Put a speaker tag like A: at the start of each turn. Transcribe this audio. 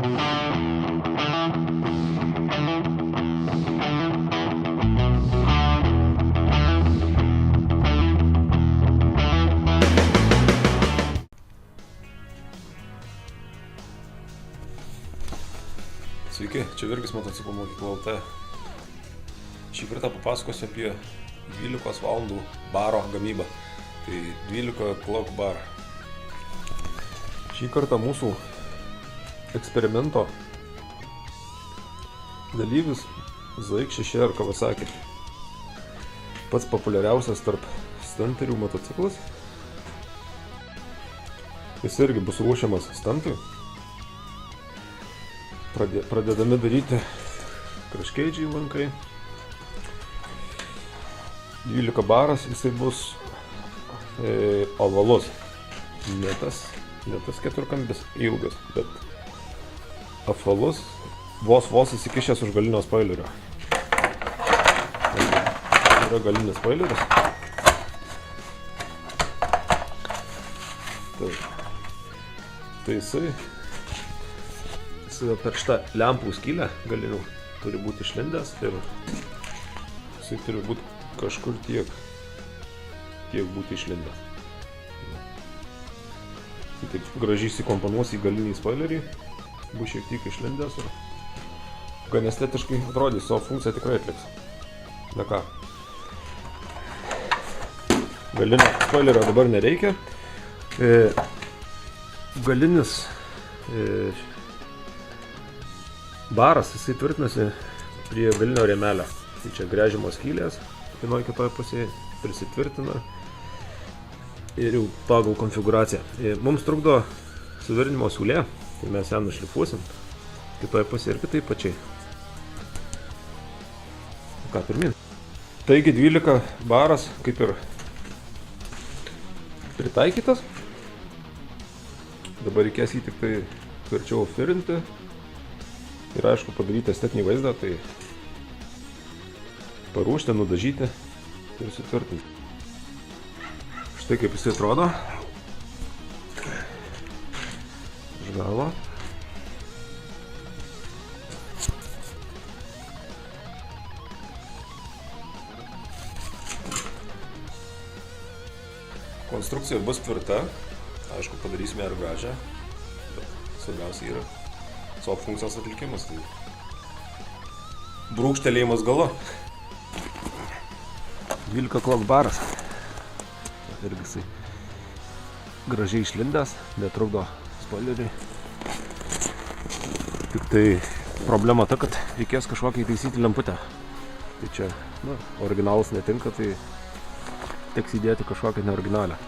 A: Sveiki, čia Virgis motociklų mokykla LT. Šį kartą papasakosiu apie 12 valandų baro gamybą. Tai 12 clock bar. Šį kartą mūsų eksperimento dalyvis ZX6R Kawasaki. Pats populiariausias tarp stunterių motociklas. Jis irgi bus ruošiamas stantui. Pradedami daryti kraškeidžiai lankai. 12 baras, jisai bus ovalus. Ne tas keturkampis ilgas, bet apvalus, vos įsikišęs už galinio spoilerio. Yra galinis spoileris. Tai jisai per šitą lempų skylę galinių turi būti išlindęs ir jisai turi būti kažkur tiek būti išlindęs. Tai taip gražiai įsikomponuos į galinį spoilerį, bus šiek tiek išlindęs ir gan estetiškai atrodys, savo funkciją tikrai atliks. Na ką, galinio spoilerio dabar nereikia. Galinis baras, jisai tvirtinasi prie galinio rėmelio. Tai čia gręžimo skylės, vienoje kitoje pusėje prisitvirtina ir jau pagal konfiguraciją. Mums trukdo suvirinimo siūlė, tai mes ją nušlifuosim kitoje pusėje ir kitaip pačiai. Ką, pirmin. Taigi 12 baras kaip ir pritaikytas. Dabar reikės jį tik tai tvirčiau firinti. Ir aišku padaryti estetinį vaizdą, tai paruošti, nudažyti ir sutvirtinti. Štai kaip jisai atrodo. Iš galo. Konstrukcija bus tvirta. Aišku, padarysime ir gražią. Svarbiausia yra savo funkcijos atlikimas, tai brūkštelėjimas galu. 12 clock baras. Irgi jisai gražiai išlindęs, netrukdo spoileriui. Tik tai problema ta, kad reikės kažkokiai taisyti lemputę. Tai čia, originalas netinka, tai teks įdėti kažkokią neoriginalią.